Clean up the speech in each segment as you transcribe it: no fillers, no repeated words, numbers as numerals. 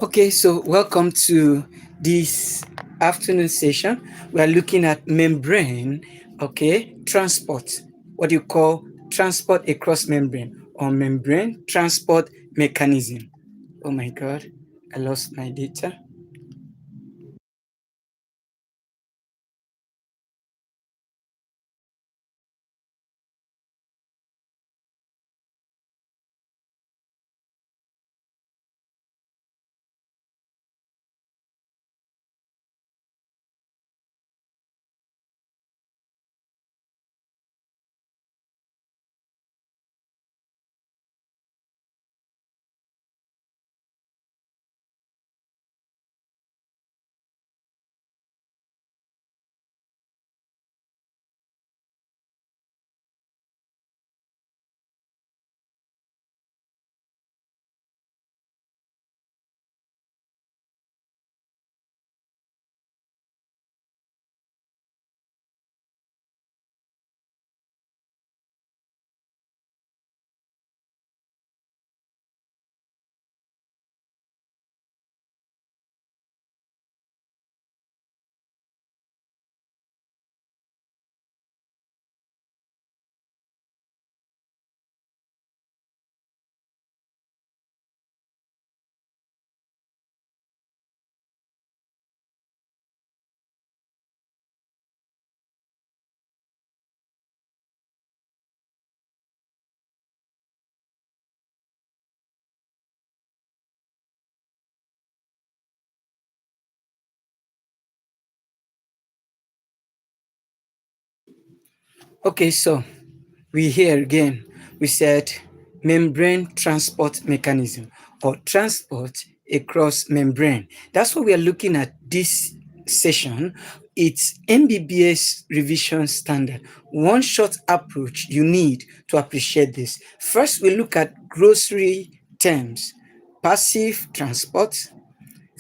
Okay, so welcome to this afternoon session. We are looking at membrane, okay, transport, what you call transport across membrane or membrane transport mechanism. Oh my God, I lost my data. Okay, so we here again. We said membrane transport mechanism or transport across membrane. That's what we are looking at this session. It's MBBS revision standard. One short approach you need to appreciate this. First, we look at grocery terms: passive transport,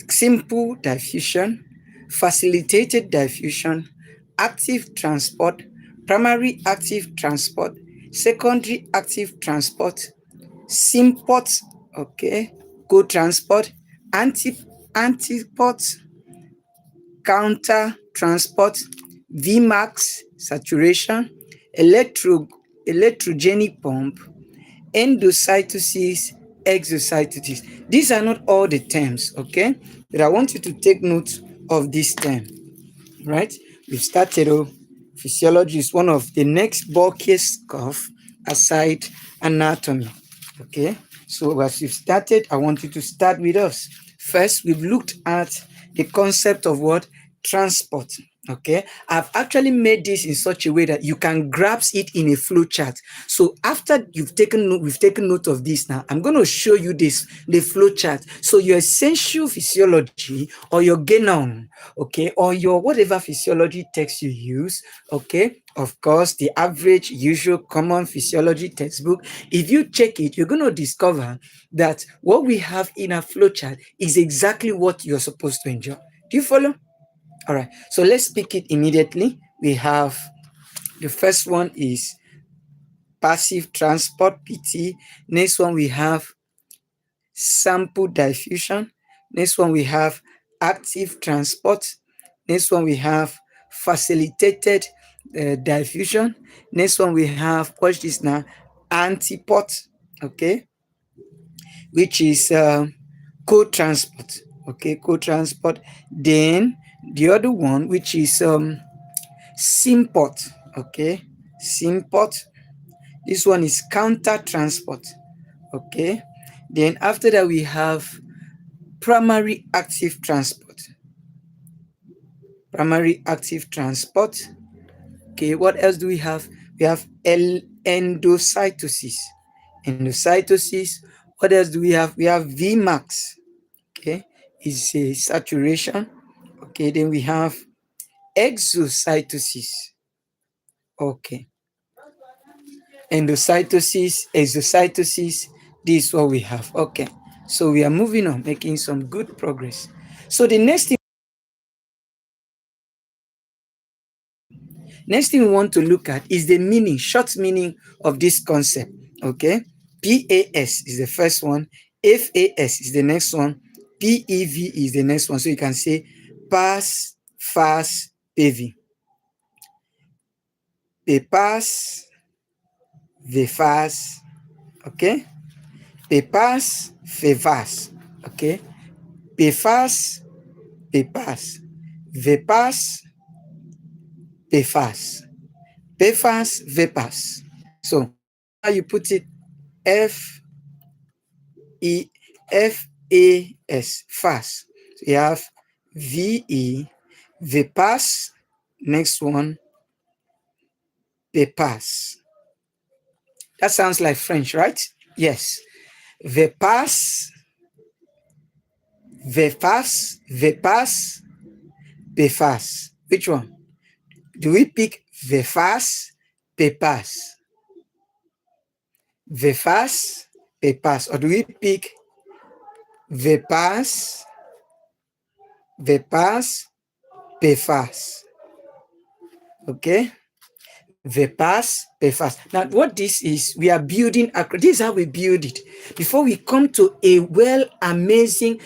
simple diffusion, facilitated diffusion, active transport, primary active transport, secondary active transport, symport, okay, co-transport, antiport, counter transport, Vmax, saturation, electrogenic pump, endocytosis, exocytosis. These are not all the terms, okay? But I want you to take note of this term, right? We've started. Physiology is one of the next bulkiest curve aside anatomy, okay? So as we've started, I want you to start with us. First, we've looked at the concept of what? Transport. Okay, I've actually made this in such a way that you can grasp it in a flow chart. So after we've taken note of this now, I'm going to show you the flow chart. So your essential physiology or your genome, okay, or your whatever physiology text you use, okay, of course, the average, usual, common physiology textbook, if you check it, you're going to discover that what we have in our flow chart is exactly what you're supposed to enjoy. Do you follow? All right, so let's pick it immediately. We have the first one is passive transport, PT. Next one we have sample diffusion. Next one we have active transport. Next one we have facilitated diffusion. Next one we have, watch this now, antiport, okay, which is co-transport, okay, co-transport. Then the other one, which is Symport, okay, symport. This one is counter transport, okay. Then after that we have primary active transport. Primary active transport. Okay, what else do we have? We have endocytosis. Endocytosis. What else do we have? We have Vmax. Okay, is a saturation. Okay, then we have exocytosis. Okay, endocytosis, exocytosis, this is what we have. Okay, so we are moving on, making some good progress. So the next thing we want to look at is the meaning, short meaning of this concept. Okay, PAS is the first one, FAS is the next one, PEV is the next one. So you can say pass, fast, PV. Pe pass, ve fast, okay? Pe pass, fe fast, okay? Pe fast, pe pass. Ve pass, pe fast. Pe fast, ve pass. So now you put it F E F A S, fast. So you have VE, ve pass. Next one, pe pass. That sounds like French, right? Yes. Ve pass, ve pass, ve pass, pe fast. Which one? Do we pick ve fast, pe pass? Ve fast, pe pass. Or do we pick ve pass, ve pass, pe fast? Okay. Ve pass, pe fast. Now, what this is, we are building, this is how we build it. Before we come to a amazing,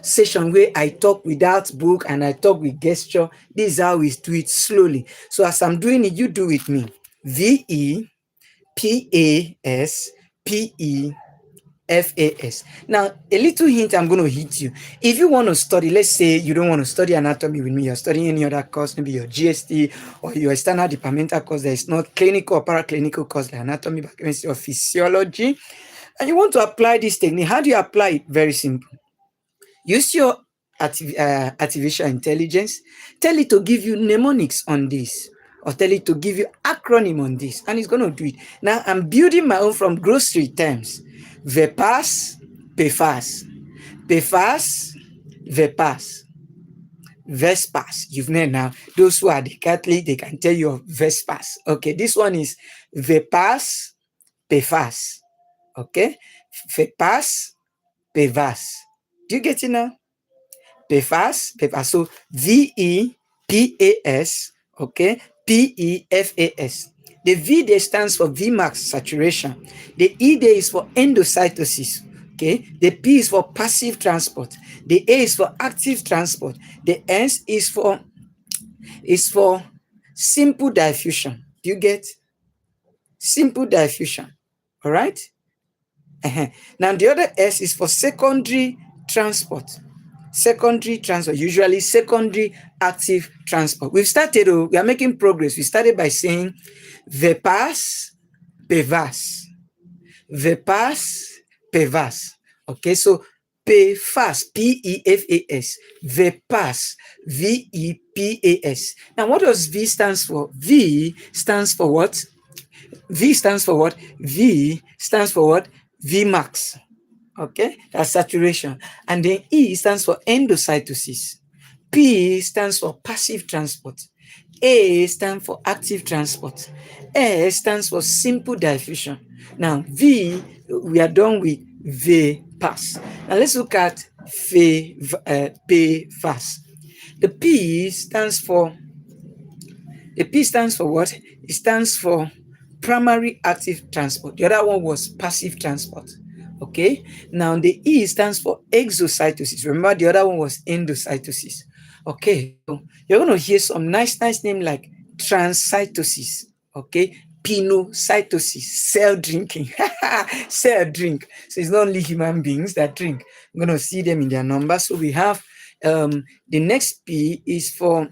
session where I talk without book and I talk with gesture, this is how we do it slowly. So as I'm doing it, you do with me. VE, PAS, PE, FAS. Now, a little hint I'm going to hit you. If you want to study, let's say you don't want to study anatomy with me, you're studying any other course, maybe your GST or your standard departmental course that is not clinical or paraclinical course like anatomy, biochemistry, or physiology, and you want to apply this technique, how do you apply it? Very simple. Use your artificial intelligence, tell it to give you mnemonics on this, or tell it to give you acronym on this, and it's going to do it. Now, I'm building my own from grocery terms. Vepas, Pefas. Pefas, Vepas. Vespas. You've known now. Those who are the Catholic, they can tell you of Vespas. Okay, this one is Vepas, Pefas. Okay, Vepas, Pevas. Do you get it now? Pefas, Pefas. So VEPAS, okay, PEFAS. The V there stands for Vmax saturation. The E there is for endocytosis. Okay. The P is for passive transport. The A is for active transport. The S is for simple diffusion. Do you get? Simple diffusion. All right. Now the other S is for secondary transport. Secondary transport, usually secondary active transport. We've started, we are making progress. We started by saying Vepas, Pevas. Vepas, Pevas. Okay, so PEFAS, PEFAS. Vepas, VEPAS. Now, what does V stands for? V stands for what? V stands for what? V stands for what? Vmax. Okay, that's saturation. And then E stands for endocytosis. P stands for passive transport. A stands for active transport. S stands for simple diffusion. Now, V, we are done with V pass. Now, let's look at P fast. The P stands for what? It stands for primary active transport. The other one was passive transport. Okay, now the E stands for exocytosis. Remember, the other one was endocytosis. Okay, so you're going to hear some nice name like transcytosis. Okay, pinocytosis, cell drinking, cell drink. So it's not only human beings that drink. I'm going to see them in their numbers. So we have the next P is for,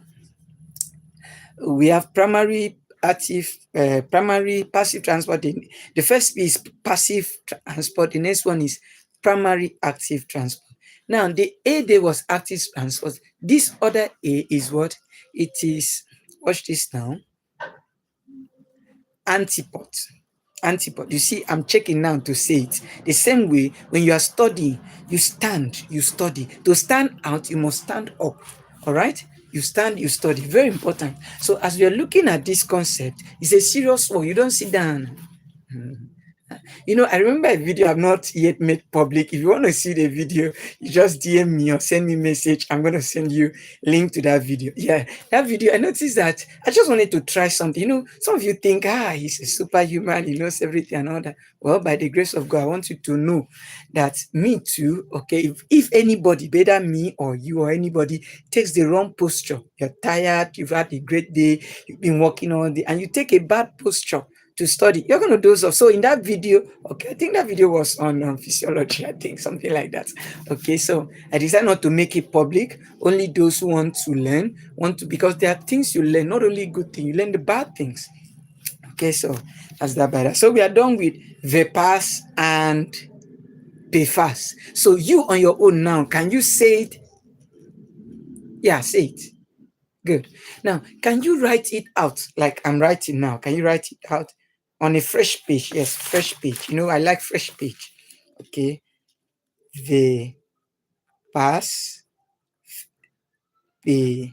we have primary passive transport. The first P is passive transport. The next one is primary active transport. Now, the A there was active transport. This other A is what? It is, watch this now, antipod. Antipod. You see, I'm checking now to say it. The same way, when you are studying, you stand, you study. To stand out, you must stand up. All right? You stand, you study. Very important. So as we are looking at this concept, it's a serious one. You don't sit down. I remember a video I've not yet made public. If you want to see the video, you just DM me or send me message. I'm going to send you link to that video. Yeah, that video, I noticed that I just wanted to try something. Some of you think, he's a superhuman, he knows everything and all that. Well, by the grace of God, I want you to know that me too, okay, if anybody, whether me or you or anybody, takes the wrong posture, you're tired, you've had a great day, you've been working all day, and you take a bad posture to study, you're going to doze off. So in that video, okay, I think that video was on physiology, I think, something like that. Okay, so I decided not to make it public. Only those who want to learn, because there are things you learn, not only good things, you learn the bad things. Okay, so that's that by that. So we are done with VPAS and PFAS. So you on your own now, can you say it? Yeah, say it. Good. Now, can you write it out like I'm writing now? Can you write it out on a fresh page? Yes, fresh page. I like fresh page. Okay. The pass, the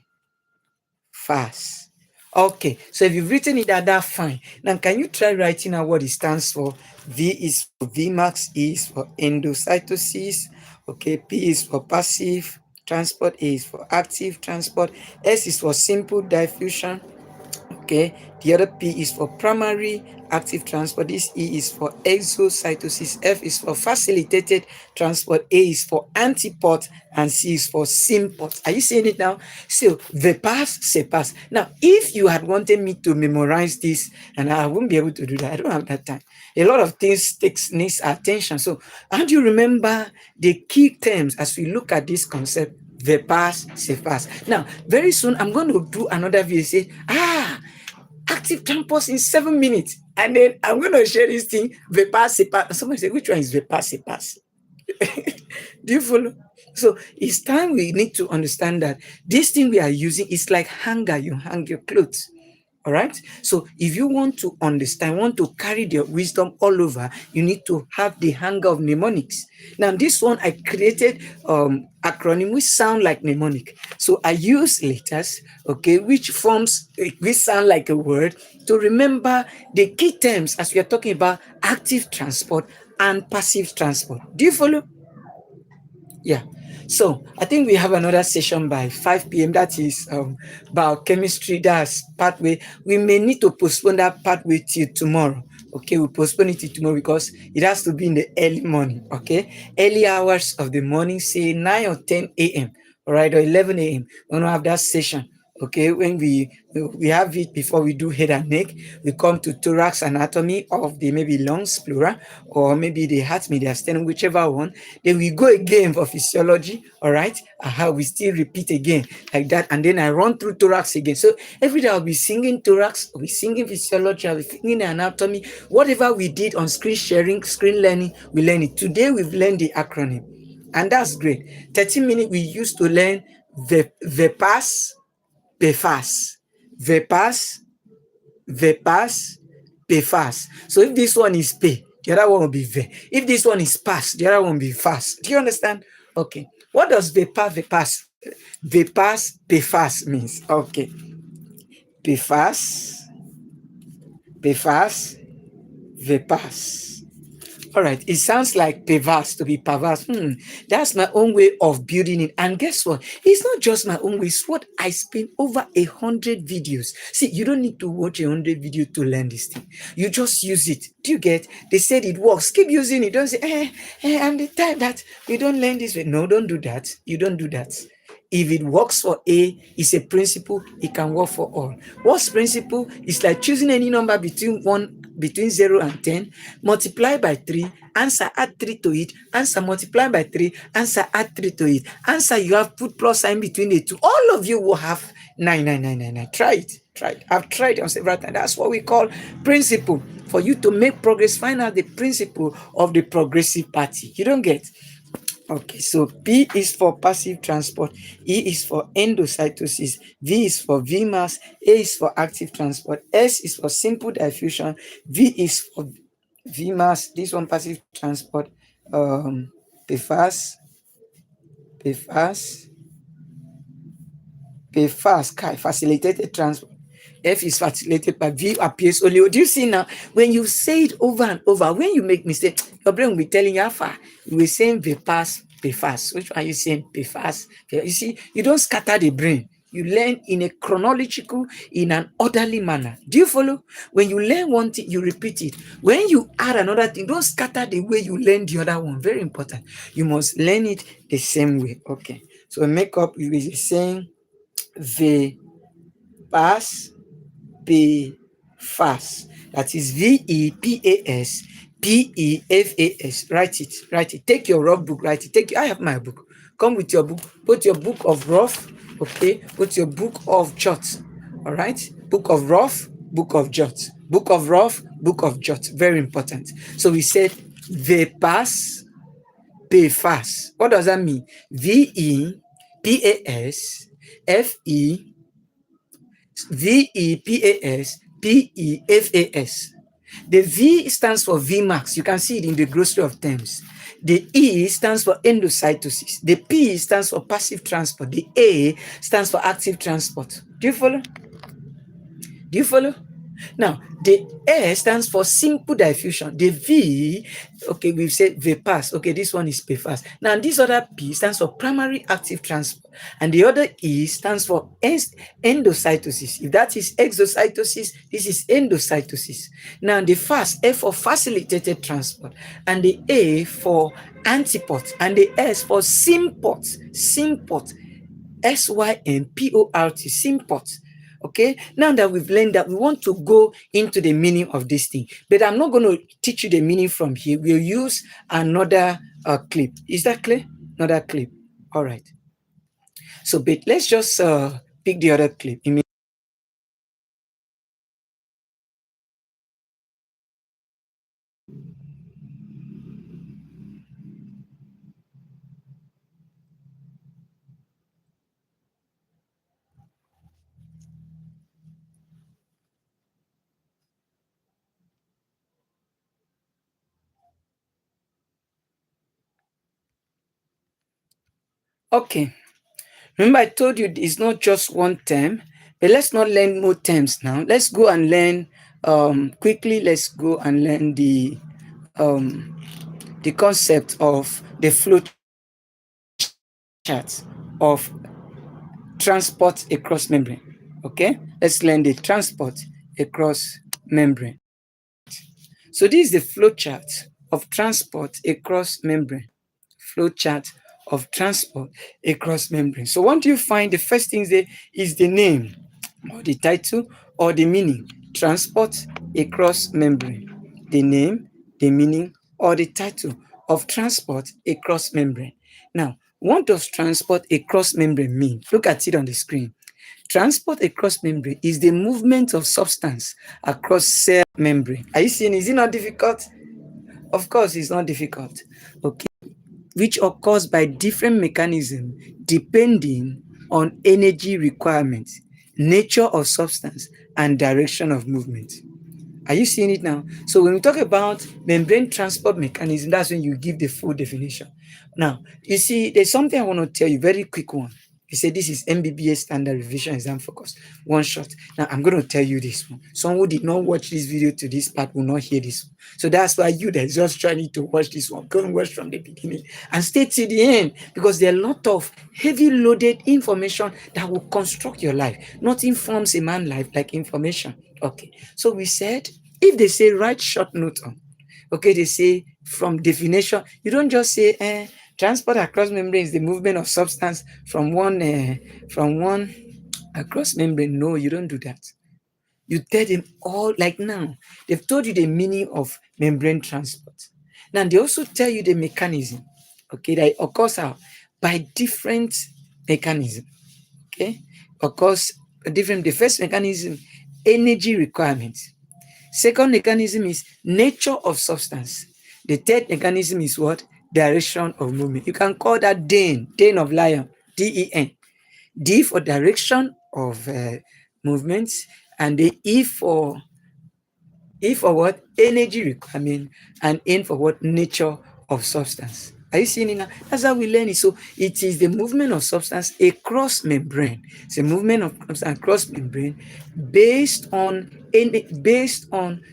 fast. Okay. So if you've written it out, that's fine. Now, can you try writing out what it stands for? V is for Vmax, E is for endocytosis. Okay. P is for passive transport, A is for active transport, S is for simple diffusion. Okay, the other P is for primary active transport. This E is for exocytosis. F is for facilitated transport. A is for antiport, and C is for symport. Are you seeing it now? So the pass, se pass. Now, if you had wanted me to memorize this, and I won't be able to do that, I don't have that time. A lot of things needs attention. So, how do you remember the key terms as we look at this concept? The pass, se pass. Now, very soon I'm going to do another video. Say, active campus in 7 minutes. And then I'm going to share this thing, VPAS, SEPAS. Somebody say, which one is VPAS, SEPAS? Do you follow? So it's time we need to understand that this thing we are using is like hanger. You hang your clothes. All right. So if you want to understand, want to carry the wisdom all over, you need to have the hanger of mnemonics. Now, this one I created acronym which sound like mnemonic. So I use letters, okay, which sound like a word to remember the key terms as we are talking about active transport and passive transport. Do you follow? Yeah. So I think we have another session by 5 p.m. That is biochemistry. That's pathway. We may need to postpone that pathway till tomorrow. Okay, we'll postpone it till tomorrow because it has to be in the early morning. Okay, early hours of the morning, say 9 or 10 a.m. All right, or 11 a.m. We're gonna have that session. Okay, when we have it before we do head and neck, we come to thorax anatomy of the maybe lungs, plural, or maybe the heart, mediastinum, whichever one. Then we go again for physiology, all right? We still repeat again like that, and then I run through thorax again. So every day I'll be singing thorax, I'll be singing physiology, I'll be singing anatomy. Whatever we did on screen sharing, screen learning, we learn it. Today we've learned the acronym, and that's great. 30 minutes we used to learn the pass, PFAS, VPAS, VPAS, PFAS. So if this one is P, the other one will be V. If this one is pass, the other one will be fast. Do you understand? Okay. What does VPAS, PFAS means? Okay. PFAS, PFAS, VPAS. All right, it sounds like perverse to be perverse. That's my own way of building it. And guess what? It's not just my own way. It's what I spent over 100 videos. See, you don't need to watch 100 videos to learn this thing. You just use it. Do you get? They said it works. Keep using it. Don't say, I'm the type that we don't learn this way. No, don't do that. You don't do that. If it works for A, it's a principle, it can work for all. What's principle? It's like choosing any number between 0 and 10, multiply by 3, answer add 3 to it, answer multiply by 3, answer add 3 to it, answer you have put plus sign between the two. All of you will have 9. Try it. I've tried it on several times. That's what we call principle. For you to make progress, find out the principle of the progressive party. You don't get. Okay, so P is for passive transport, E is for endocytosis, V is for Vmass, A is for active transport, S is for simple diffusion, V is for Vmass, this one passive transport, PFAS, facilitated transport. F is facilitated by V appears only. Do you see now? When you say it over and over, when you make mistake, your brain will be telling you how far. You will saying V pass, P fast. Which one are you saying? P fast. You see, you don't scatter the brain. You learn in a chronological, in an orderly manner. Do you follow? When you learn one thing, you repeat it. When you add another thing, don't scatter the way you learn the other one. Very important. You must learn it the same way. Okay. So make up, you will be saying V pass, P fast. That is VEPAS. Write it. Write it. Take your rough book. Write it. I have my book. Come with your book. Put your book of rough. Okay. Put your book of jots. All right. Book of rough. Book of jots. Book of rough. Book of jots. Very important. So we said they pass. Pay fast. What does that mean? VEPAS VEPAS The V stands for Vmax. You can see it in the glossary of terms. The E stands for endocytosis. The P stands for passive transport. The A stands for active transport. Do you follow? Do you follow? Now, the S stands for simple diffusion. The V, okay, we've said VPAS. Okay, this one is PFAS. Now, this other P stands for primary active transport. And the other E stands for endocytosis. If that is exocytosis, this is endocytosis. Now, the FAS, F for facilitated transport. And the A for antiport. And the S for symport. Symport. SYMPORT. Symport. Okay, now that we've learned that, we want to go into the meaning of this thing, but I'm not going to teach you the meaning from here. We'll use another clip. Is that clear? Another clip. All right. So, but let's just pick the other clip. Okay. Remember, I told you it's not just one term, but let's not learn more terms now. Let's go and learn quickly. Let's go and learn the concept of the flow chart of transport across membrane. Okay, let's learn the transport across membrane. So this is the flow chart of transport across membrane. Flow chart of transport across membrane. So what do you find? The first thing is the name or the title or the meaning. Transport across membrane. The name, the meaning, or the title of transport across membrane. Now, what does transport across membrane mean? Look at it on the screen. Transport across membrane is the movement of substance across cell membrane. Are you seeing? Is it not difficult? Of course, it's not difficult. Okay, which occurs by different mechanisms depending on energy requirements, nature of substance, and direction of movement. Are you seeing it now? So when we talk about membrane transport mechanism, that's when you give the full definition. Now, you see, there's something I want to tell you, very quick one. You say this is MBBS standard revision exam focus, one shot. Now, I'm going to tell you this one. Someone who did not watch this video to this part will not hear this one. So that's why you that is just trying to watch this one, go and watch from the beginning and stay till the end, because there are a lot of heavy loaded information that will construct your life. Nothing forms a man's life like information. Okay, so we said, if they say write short note on, okay, they say from definition, you don't just say transport across membrane is the movement of substance from one across membrane. No, you don't do that. You tell them all, like now, they've told you the meaning of membrane transport. Now they also tell you the mechanism, okay, that occurs out by different mechanism. Okay, occurs different. The first mechanism, energy requirements. Second mechanism is nature of substance. The third mechanism is what? Direction of movement. You can call that DEN, DEN of lion, DEN. D for direction of movements, and the E for what? Energy requirement, and N for what? Nature of substance. Are you seeing it now? That's how we learn it. So it is the movement of substance across membrane. It's a movement of substance across membrane based on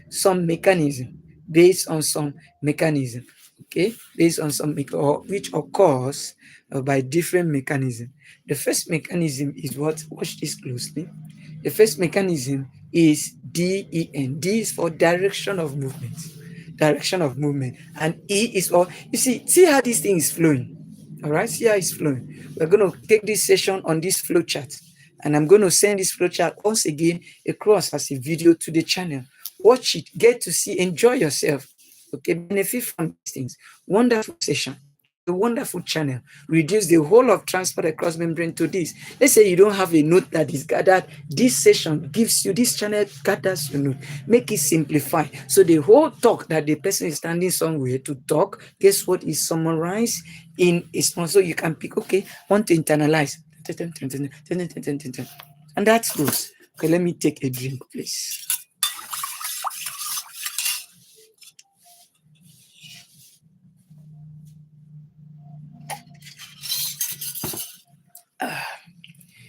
some mechanism. Based on some mechanism. Okay, based on some or which occurs by different mechanism. The first mechanism is what? Watch this closely. The first mechanism is DEN. D is for direction of movement. Direction of movement. And E is for, you see how this thing is flowing. All right, see how it's flowing. We're going to take this session on this flow chart. And I'm going to send this flow chart once again across as a video to the channel. Watch it, get to see, enjoy yourself. Okay, benefit from these things. Wonderful session. A wonderful channel. Reduce the whole of transport across membrane to this. Let's say you don't have a note that is gathered. This session gives you, this channel gathers your note. Make it simplify. So the whole talk that the person is standing somewhere to talk, guess what is summarized in a small, so you can pick, okay, want to internalize. And that's goes. Okay, let me take a drink, please.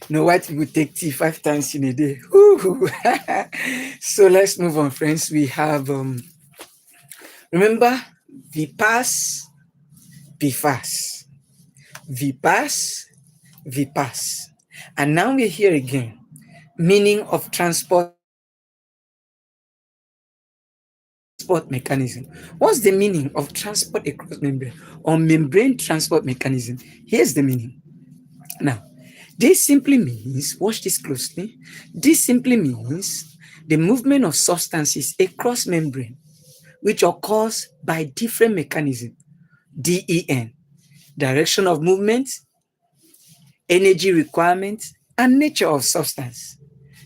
No, white people take tea 5 times in a day. So let's move on, friends. We have, remember, Vipas, Vifas. Vipas, Vipas. And now we're here again. Meaning of transport mechanism. What's the meaning of transport across membrane or membrane transport mechanism? Here's the meaning. Now, this simply means, watch this closely, this simply means the movement of substances across membrane, which occurs by different mechanisms. DEN, direction of movement, energy requirement, and nature of substance.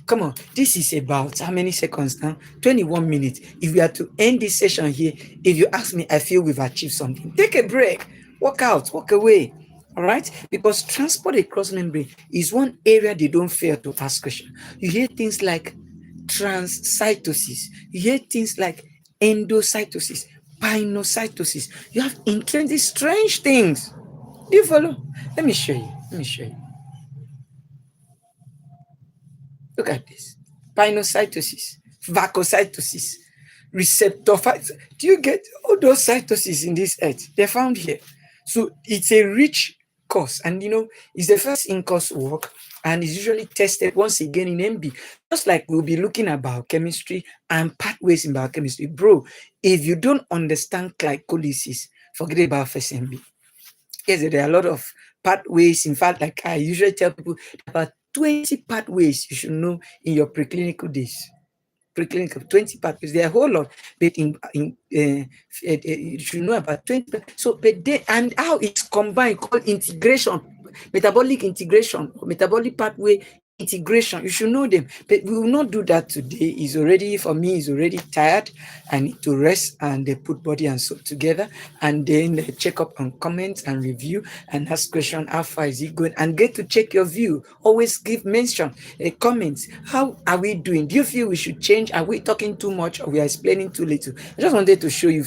Come on, this is about how many seconds now? 21 minutes. If we are to end this session here, if you ask me, I feel we've achieved something. Take a break, walk out, walk away. All right, because transport across membrane is one area they don't fail to ask questions. You hear things like transcytosis, you hear things like endocytosis, pinocytosis. You have intrinsic strange things. Do you follow? Let me show you. Let me show you. Look at this. Pinocytosis, vacocytosis, receptor. Do you get all those cytoses in this earth? They're found here. So it's a rich course. And it's the first in-course work and is usually tested once again in MB. Just like we'll be looking at biochemistry and pathways in biochemistry. Bro, if you don't understand glycolysis, forget about first MB. Yes, there are a lot of pathways. In fact, like I usually tell people, about 20 pathways you should know in your preclinical days. Preclinical 20 pathways. There are a whole lot, but you should know about 20. So, but they, and how it's combined, called integration, metabolic integration, metabolic pathway integration. You should know them, but we will not do that today. Is already, for me, is already tired. I need to rest and put body and soul together, and then check up on comments and review and ask question, how far is it going, and get to check your view. Always give mention comments. How are we doing? Do you feel we should change? Are we talking too much, or we are explaining too little? I just wanted to show you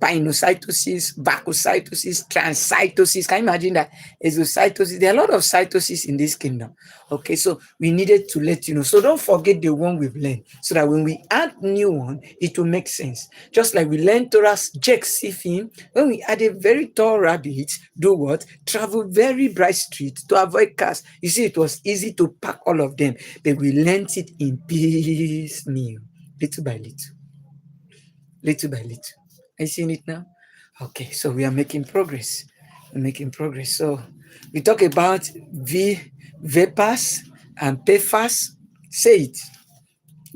pinocytosis, vacocytosis, transcytosis. Can you imagine that? Exocytosis. There are a lot of cytosis in this kingdom. Okay, so we needed to let you know. So don't forget the one we've learned, so that when we add new one, it will make sense. Just like we learned Torah's Jexifim, when we add a very tall rabbit, do what? Travel very bright streets to avoid cars. You see, it was easy to pack all of them, but we learned it in piecemeal, little by little. Little by little. Are you seeing it now? Okay, so we are making progress. We're making progress. So we talk about VPAS and PFAS. Say it.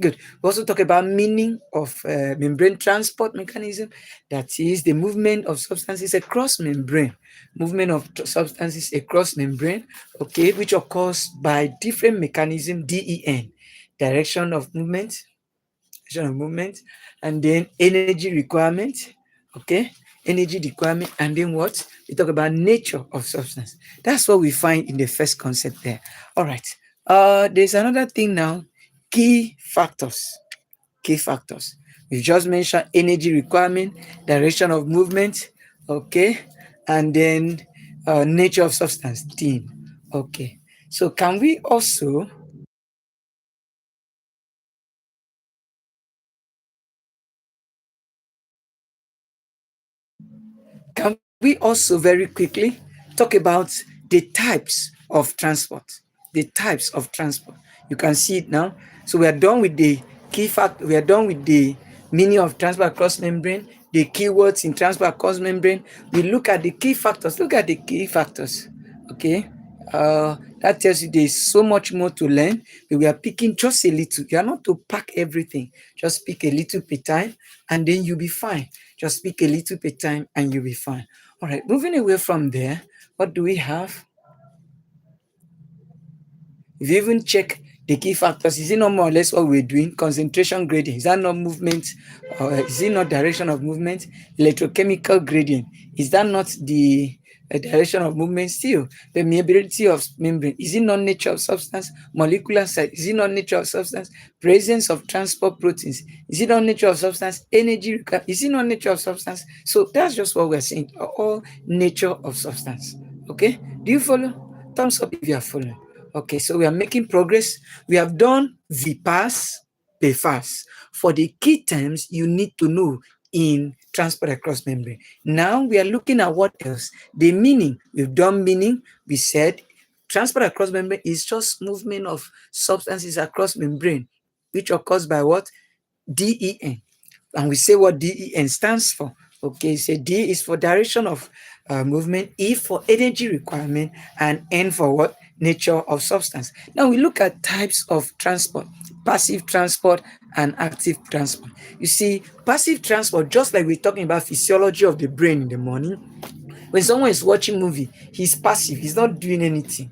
Good. We also talk about meaning of membrane transport mechanism. That is the movement of substances across membrane. Movement of substances across membrane, okay, which occurs by different mechanism, DEN, direction of movement, and then energy requirement, okay, energy requirement, and then what? We talk about nature of substance. That's what we find in the first concept there. All right. There's another thing now, key factors. Key factors. We just mentioned energy requirement, direction of movement, okay, and then nature of substance, theme. Okay. So can we also very quickly talk about the types of transport? The types of transport. You can see it now. So we are done with the key fact. We are done with the meaning of transport across membrane, the keywords in transport across membrane. We look at the key factors. Look at the key factors. Okay. That tells you there's so much more to learn, but we are picking just a little. You are not to pack everything. Just pick a little per time, and then you'll be fine. Just pick a little per time, and you'll be fine. All right. Moving away from there, what do we have? If you even check the key factors, is it not more or less what we're doing? Concentration gradient, is that not movement? Or is it not direction of movement? Electrochemical gradient, is that not the direction of movement still? Permeability of membrane, is it not nature of substance? Molecular size, is it not nature of substance? Presence of transport proteins, is it not nature of substance? Energy, is it not nature of substance? So that's just what we're saying, all nature of substance. Okay, do you follow? Thumbs up if you are following. Okay, so we are making progress. We have done the pass, the fast. For the key terms you need to know in transport across membrane. Now we are looking at what else? The meaning. We've done meaning. We said transport across membrane is just movement of substances across membrane, which occurs by what? DEN. And we say what DEN stands for. Okay, so D is for direction of movement, E for energy requirement, and N for what? Nature of substance. Now we look at types of transport: passive transport and active transport. You see, passive transport, just like we're talking about physiology of the brain in the morning, when someone is watching movie, he's passive, he's not doing anything.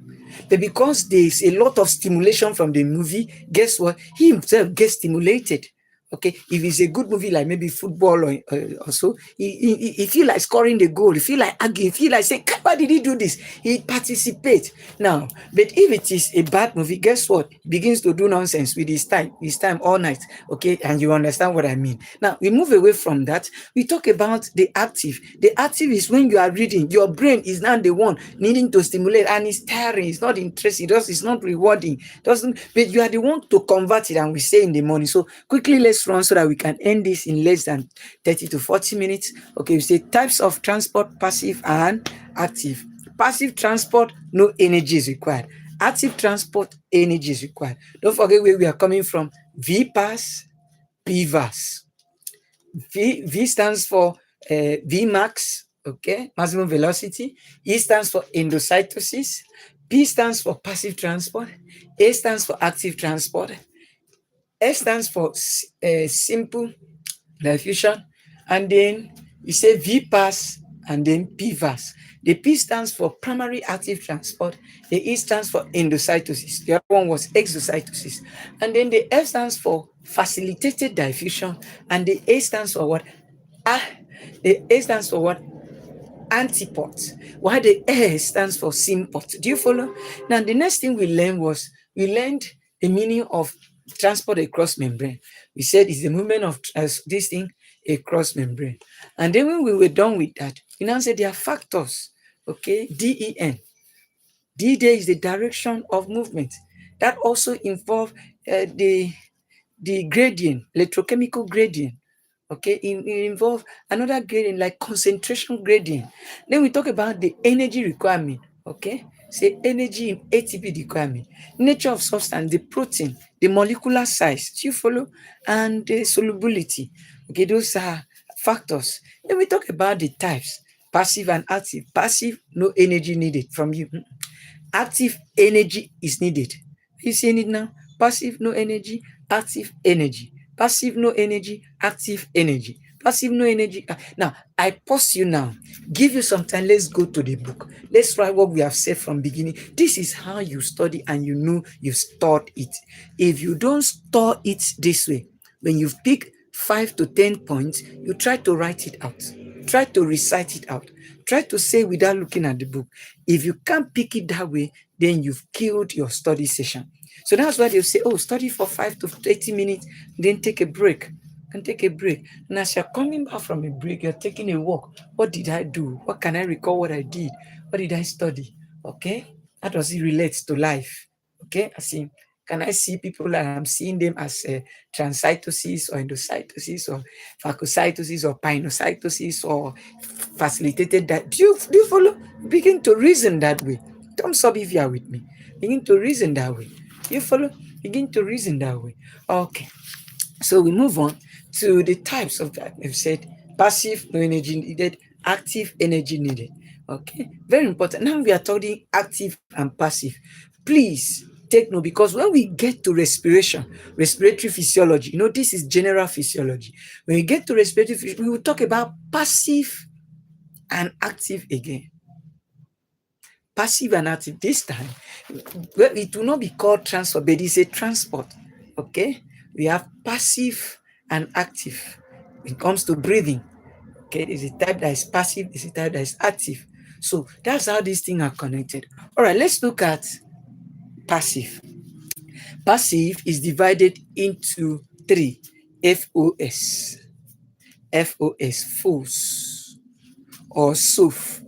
But because there's a lot of stimulation from the movie, guess what? He himself gets stimulated. Okay, if it's a good movie like maybe football or so, he feel like scoring the goal, he feel like arguing, he feel like saying, why did he do this? He participates. Now, but if it is a bad movie, guess what? He begins to do nonsense with his time all night. Okay, and you understand what I mean. Now we move away from that. We talk about the active. The active is when you are reading, your brain is now the one needing to stimulate, and it's tiring, it's not interesting, it's not rewarding, doesn't, but you are the one to convert it, and we say in the morning. So quickly, let's run so that we can end this in less than 30 to 40 minutes. Okay, we say types of transport: passive and active. Passive transport, no energy is required. Active transport, energy is required. Don't forget where we are coming from. V-pass, P-VAS. V stands for Vmax, okay, maximum velocity. E stands for endocytosis. P stands for passive transport. A stands for active transport. S stands for simple diffusion. And then you say V-pass and then P-VAS. The P stands for primary active transport. The E stands for endocytosis. The other one was exocytosis. And then the F stands for facilitated diffusion. And the A stands for what? Ah, the A stands for what? Antiport. While the S stands for symport. Do you follow? Now, the next thing we learned the meaning of transport across membrane. We said it's the movement of this thing across membrane. And then when we were done with that, we now said there are factors. Okay, DEN. D there is the direction of movement. That also involves the gradient, electrochemical gradient. Okay, it involves another gradient like concentration gradient. Then we talk about the energy requirement. Okay, say energy in ATP requirement, nature of substance, the protein, the molecular size. Do you follow? And the solubility. Okay, those are factors. Then we talk about the types: passive and active. Passive, no energy needed from you. Active, energy is needed. You seeing it now? Passive, no energy. Active, energy. Passive, no energy. Active, energy. Passive, no energy. Now, I pause you now. Give you some time. Let's go to the book. Let's write what we have said from beginning. This is how you study, and you know you've stored it. If you don't store it this way, when you pick 5 to 10 points, you try to write it out. Try to recite it out. Try to say without looking at the book. If you can't pick it that way, then you've killed your study session. So that's why they'll say, oh, study for 5 to 30 minutes, then take a break. can take a break. And as you're coming back from a break, you're taking a walk. What did I do? What can I recall what I did? What did I study? Okay? How does it relate to life? Okay? I see. Can I see people and I'm seeing them as transcytosis or endocytosis or phagocytosis or pinocytosis or facilitated that? Do you follow? Begin to reason that way. Thumbs up if you are with me. Begin to reason that way. You follow? Begin to reason that way. Okay. So we move on to the types of that. We've said passive, no energy needed, active, energy needed. Okay, very important. Now we are talking active and passive. Please take note, because when we get to respiration, respiratory physiology, this is general physiology. When we get to respiratory physiology, we will talk about passive and active again. Passive and active. This time, well, it will not be called transfer, but it's a transport. Okay, we have passive and active. When it comes to breathing, okay, there's a type that is passive, there's a type that is active. So that's how these things are connected. All right, let's look at passive. Passive is divided into three: FOS, FOS, FOS, or soft.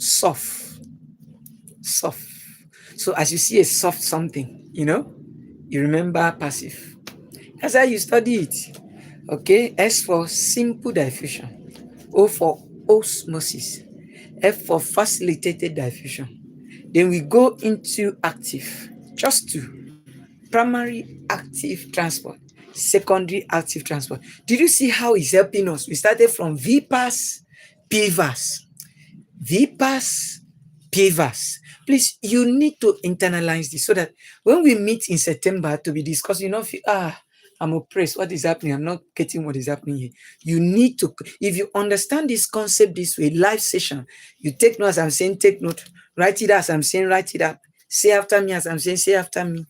So as you see a soft something, you remember passive. That's how you study it. Okay, S for simple diffusion, O for osmosis, F for facilitated diffusion. Then we go into active, just two: primary active transport, secondary active transport. Did you see how it's helping us? We started from VPAS, PVAS, VPAS, PVAS. Please, you need to internalize this so that when we meet in September to be discussing, I'm oppressed. What is happening? I'm not getting what is happening here. You need to, if you understand this concept this way, live session, you take note as I'm saying, take note. Write it as I'm saying, write it up. Say after me as I'm saying, say after me.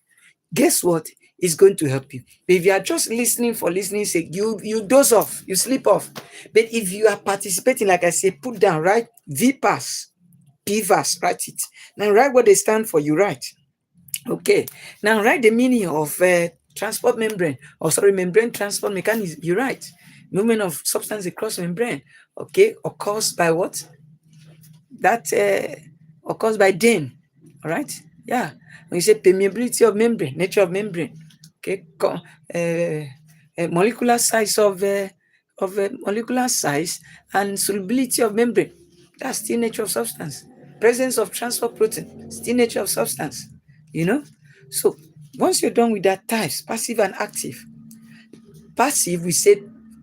Guess what? It's going to help you. But if you are just listening for listening's sake, you doze off, you sleep off. But if you are participating, like I say, put down, right? VPAS, PVAS, write it. Now write what they stand for, you write. Okay. Now write the meaning of transport membrane, membrane transport mechanism. You write. Movement of substance across membrane. Okay. Occurs by what? That occurs by DIN. All right. Yeah. When you say permeability of membrane, nature of membrane. Okay. Molecular size of molecular size and solubility of membrane. That's still nature of substance. Presence of transport protein, still nature of substance. So once you're done with that types, passive and active. Passive, we said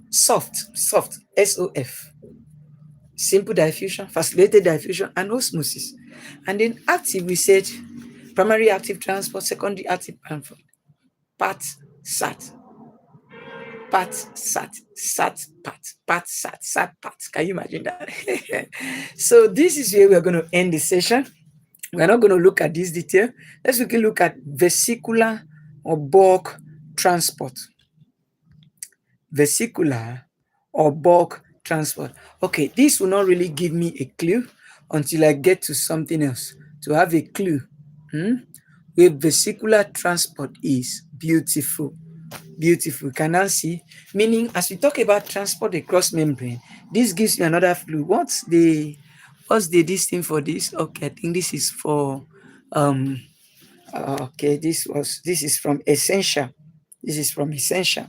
soft, SOF. Simple diffusion, facilitated diffusion, and osmosis. And then active, we said primary active transport, secondary active transport. PAT, SAT. PAT, SAT, SAT, PAT, PAT, SAT, SAT, PAT. Can you imagine that? So this is where we're going to end the session. We're not going to look at this detail. Let's look at vesicular or bulk transport. Vesicular or bulk transport. Okay, this will not really give me a clue until I get to something else to have a clue. Where vesicular transport is beautiful. Beautiful. Can I see? Meaning, as we talk about transport across membrane, this gives you another clue. What's the this thing for this? Okay, I think this is for okay, this is from essential. This is from essential.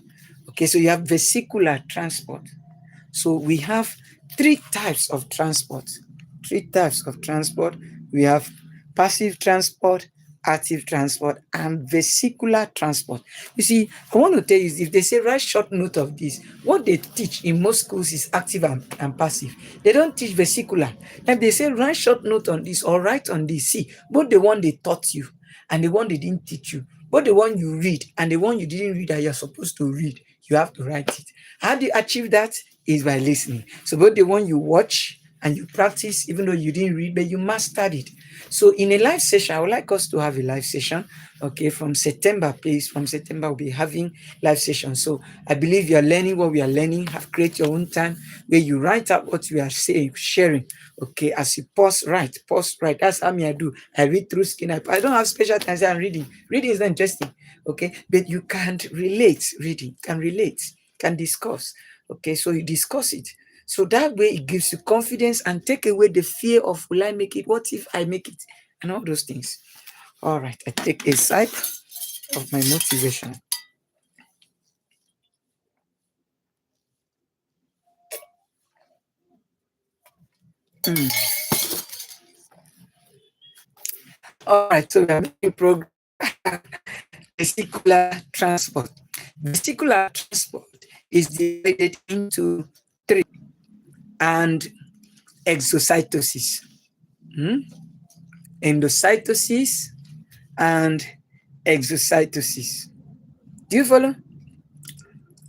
Okay, so you have vesicular transport. So we have three types of transport. We have passive transport, active transport, and vesicular transport. You see, I want to tell you, if they say write short note of this, what they teach in most schools is active and passive. They don't teach vesicular. If they say write short note on this or write on this, see, both the one they taught you and the one they didn't teach you, both the one you read and the one you didn't read that you're supposed to read, you have to write it. How do you achieve that? Is by listening. So both the one you watch and you practice, even though you didn't read, but you mastered it. So in a live session, I would like us to have a live session. Okay, from September, please. From September, we'll be having live sessions. So I believe you are learning what we are learning. Have create your own time where you write out what we are saying, sharing. Okay, as you pause, write. That's how I do. I read through skin. I don't have special times I'm reading. Reading is not interesting. Okay, but you can't relate. Reading can relate. can discuss. Okay, so you discuss it. So that way it gives you confidence and take away the fear of will I make it? What if I make it? And all those things. All right, I take a sip of my motivation. All right, so we are making progress. Vesicular transport. Vesicular transport is divided into three, and exocytosis, endocytosis, and exocytosis. Do you follow?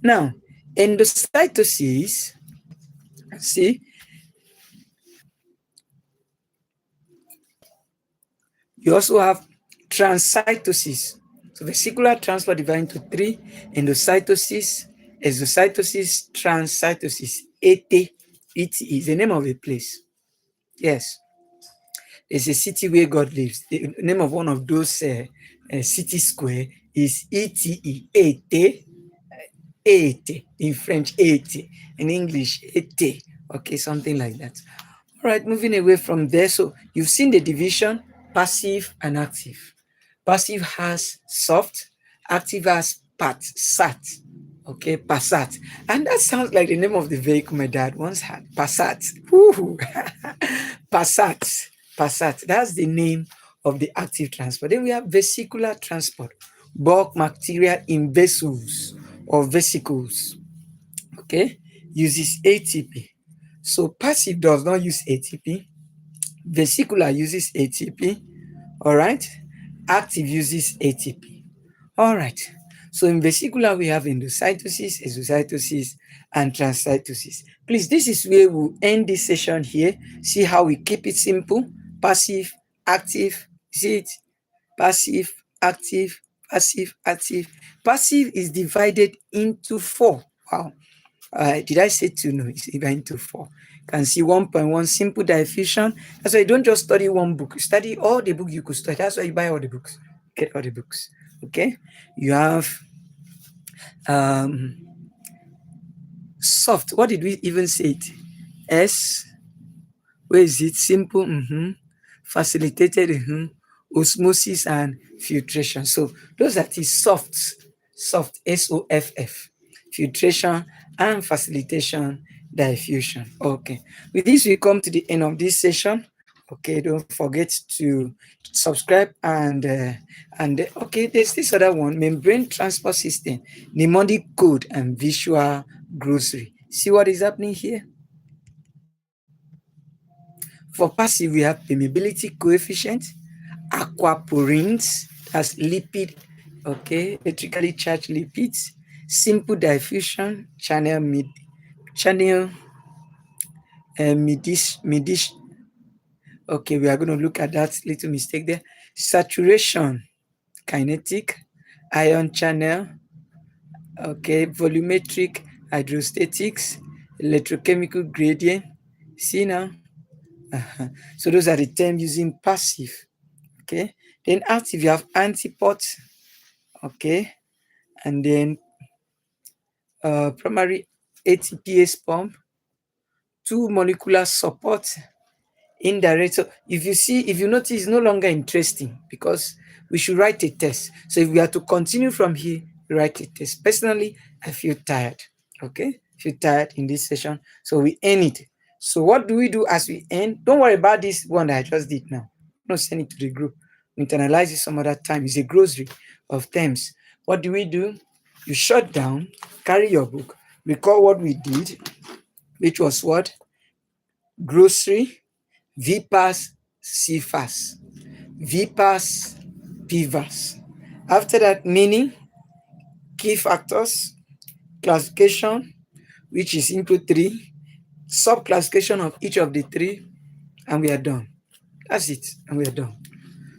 Now, endocytosis, see, you also have transcytosis. So vesicular transport divided into three: endocytosis, exocytosis, transcytosis. ET is the name of a place. Yes, it's a city where God lives. The name of one of those city square is ETE, ET, ET in French, ET in English, ET. Okay, something like that. All right, moving away from there. So you've seen the division, passive and active. Passive has soft, active has pat, sat. Okay, Passat. And that sounds like the name of the vehicle my dad once had. Passat. Woo! Passat. Passat. That's the name of the active transport. Then we have vesicular transport. Bulk material in vessels or vesicles. Okay, uses ATP. So passive does not use ATP. Vesicular uses ATP. All right. Active uses ATP. All right. So in vesicular, we have endocytosis, exocytosis, and transcytosis. Please, this is where we'll end this session here. See how we keep it simple. Passive, active, see it? Passive, active, passive, active. Passive is divided into four. Wow. Did I say two? No, it's divided into four. You can see 1.1 simple diffusion. That's why you don't just study one book. You study all the book you could study. That's why you buy all the books. Get all the books. Okay. You have um, soft. What did we even say it? S. Where is it? Simple. Facilitated. Osmosis and filtration. So those are the soft. Soft. SOFF. Filtration and facilitation diffusion. Okay. With this, we come to the end of this session. Okay, don't forget to subscribe and okay, there's this other one: membrane transport system, mnemonic code, and visual grocery. See what is happening here? For passive, we have permeability coefficient, aquaporins, that's lipid, okay, electrically charged lipids, simple diffusion, channel midish. Okay, we are going to look at that little mistake there. Saturation, kinetic, ion channel, okay, volumetric hydrostatics, electrochemical gradient. See now? So those are the terms using passive. Okay. Then active, you have antiport, okay, and then primary ATPase pump, two molecular support, indirect. So if you notice, it's no longer interesting because we should write a test. So if we are to continue from here, write a test. Personally, I feel tired. Okay, I feel tired in this session. So we end it. So what do we do as we end? Don't worry about this one that I just did now. I'm not send it to the group. We internalize it some other time. It's a grocery of terms. What do? You shut down, carry your book, recall what we did, which was what? Grocery, VPAS, CFAS, VPAS, PVAS. After that, meaning, key factors, classification, which is input 3, sub-classification of each of the 3, and we are done. That's it, and we are done.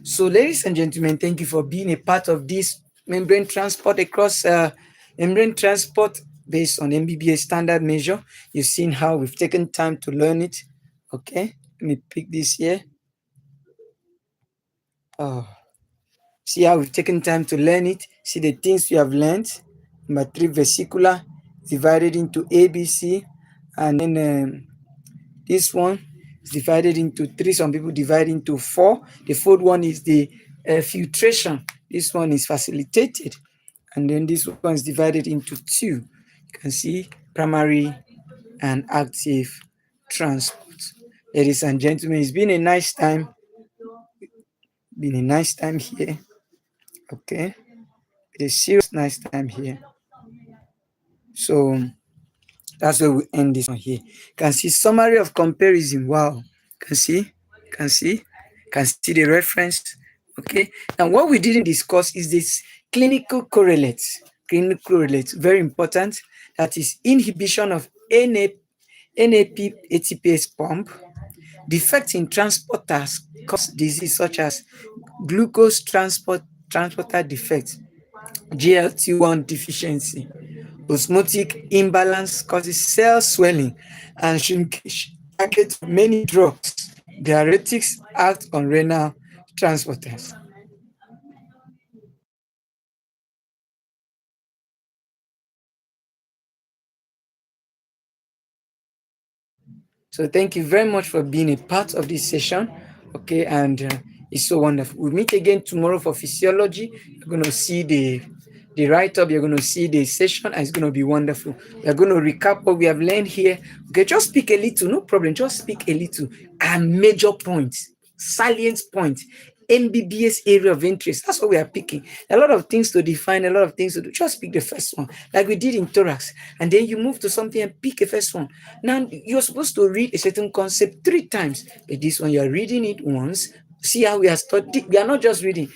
So, ladies and gentlemen, thank you for being a part of this membrane transport across membrane transport based on MBBA standard measure. You've seen how we've taken time to learn it. Okay, let me pick this here. Oh, see how we've taken time to learn it. See the things we have learned. Number 3, vesicular, divided into ABC, and then this one is divided into three. Some people divide into four. The fourth one is the filtration. This one is facilitated, and then this one is divided into two. You can see primary and active transport. Ladies and gentlemen, it's been a nice time. Been a nice time here. Okay, a serious nice time here. So that's where we end this one here. Can see summary of comparison. Wow. Can see, can see the reference. Okay. Now what we didn't discuss is this clinical correlates. Clinical correlates, very important. That is inhibition of NAP ATPase pump. Defects in transporters cause disease such as glucose transporter defect, GLT1 deficiency. Osmotic imbalance causes cell swelling and shrinkage. Target many drugs. Diuretics act on renal transporters. So thank you very much for being a part of this session. Okay, and it's so wonderful. We'll meet again tomorrow for physiology. You're going to see the write-up, you're going to see the session, and it's going to be wonderful. We're going to recap what we have learned here. Okay, just speak a little, no problem. Just speak a little. And major points, salient points, MBBS area of interest. That's what we are picking. A lot of things to define, a lot of things to do. Just pick the first one, like we did in thorax. And then you move to something and pick a first one. Now, you're supposed to read a certain concept 3 times. But this one, you're reading it once. See how we are studying. We are not just reading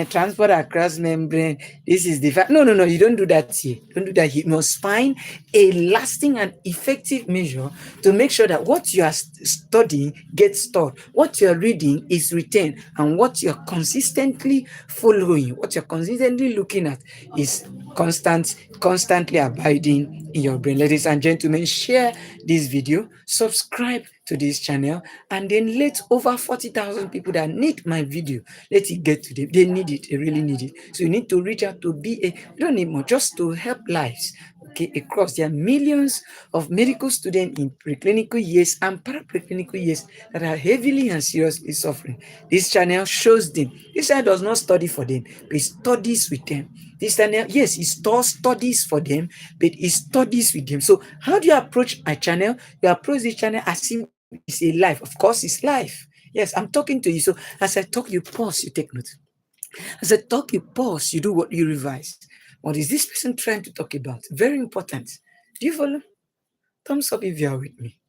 transport across membrane. This is the fact. No, no, no. You don't do that here. Don't do that here. You must find a lasting and effective measure to make sure that what you are studying gets stored. What you are reading is retained, and what you are consistently following, what you're consistently looking at, is constantly abiding in your brain. Ladies and gentlemen, share this video, subscribe to this channel, and then let over 40,000 people that need my video, let it get to them. They need it. They really need it. So you need to reach out to be a, you don't need more, just to help lives. Okay, across there are millions of medical students in preclinical years and parapreclinical years that are heavily and seriously suffering. This channel shows them. This channel does not study for them, but it studies with them. This channel, yes, it studies for them, but it studies with them. So how do you approach a channel? You approach this channel as if it's a life. Of course, it's life. Yes, I'm talking to you. So as I talk, you pause, you take notes. As I talk, you pause, you do what you revise. What is this person trying to talk about? Very important. Do you follow? Thumbs up if you are with me.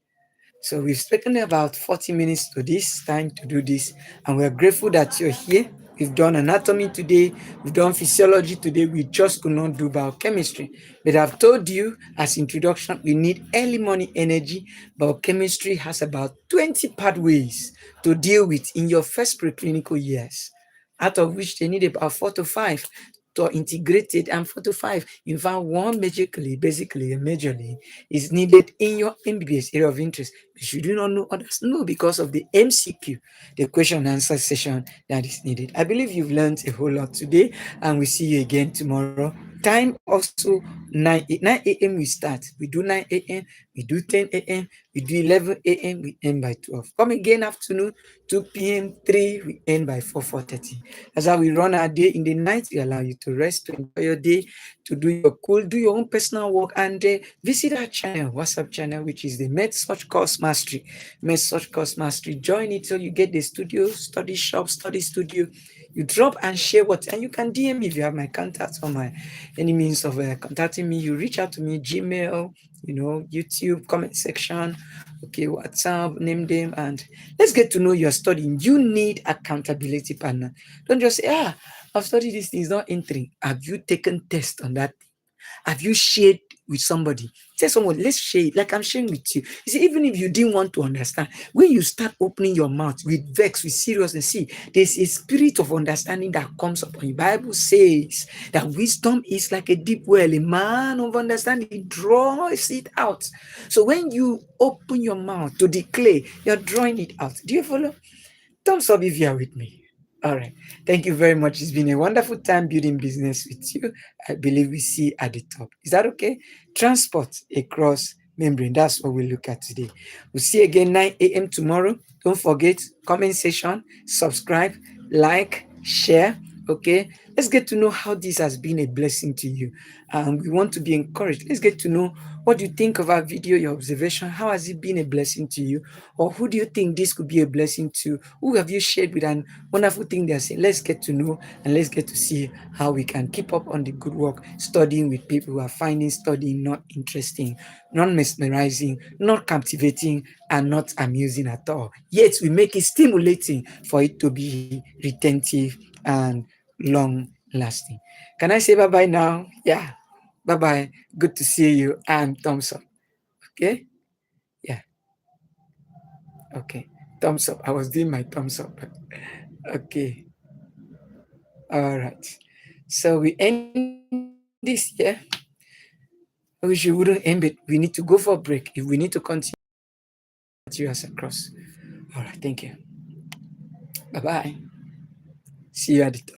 So we've spoken about 40 minutes to this time to do this, and we're grateful that you're here. We've done anatomy today, we've done physiology today, we just could not do biochemistry. But I've told you as introduction, we need early morning energy. Biochemistry has about 20 pathways to deal with in your first preclinical years, out of which they need about 4 to 5 to integrate it, and 4 to 5. In fact, one basically, majorly, is needed in your MBBS area of interest. But you do not know others. No, because of the MCQ, the question and answer session that is needed. I believe you've learned a whole lot today, and we see you again tomorrow. Time also 9 a.m. we start. We do 9 a.m., we do 10 a.m., we do 11 a.m., we end by 12. Come again afternoon, 2 p.m., 3, we end by 4:30. That's how we run our day. In the night, we allow you to rest, to enjoy your day, to do your own personal work, and visit our channel, WhatsApp channel, which is the MedSearch Course Mastery. MedSearch Course Mastery. Join it so you get the studio, study shop, study studio. You drop and share what, and you can DM me if you have my contacts or my any means of contacting me. You reach out to me, Gmail, YouTube, comment section, okay, WhatsApp, name them, and let's get to know you're studying. You need accountability partner. Don't just say, I've studied this thing, it's not entering. Have you taken test on that? Have you shared with somebody? Tell someone, let's share it, like I'm sharing with you. You see, even if you didn't want to understand, when you start opening your mouth with vex, with seriousness, see, there's a spirit of understanding that comes upon you. Bible says that wisdom is like a deep well. A man of understanding draws it out. So when you open your mouth to declare, you're drawing it out. Do you follow? Thumbs up if you are with me. All right. Thank you very much. It's been a wonderful time building business with you. I believe we see at the top. Is that okay? Transport across membrane. That's what we look at today. We'll see you again 9 a.m. tomorrow. Don't forget, comment section, subscribe, like, share. Okay. Let's get to know how this has been a blessing to you. We want to be encouraged. Let's get to know what you think of our video, your observation. How has it been a blessing to you? Or who do you think this could be a blessing to? Who have you shared with an wonderful thing they're saying? Let's get to know and let's get to see how we can keep up on the good work, studying with people who are finding studying not interesting, not mesmerizing, not captivating, and not amusing at all. Yet we make it stimulating for it to be retentive and long lasting. Can I say bye bye now? Yeah. Bye bye. Good to see you. And thumbs up. Okay? Yeah. Okay. Thumbs up. I was doing my thumbs up. Okay. All right. So we end this here. I wish you wouldn't end it. We need to go for a break. If we need to continue materials across. All right. Thank you. Bye bye. See you at the top.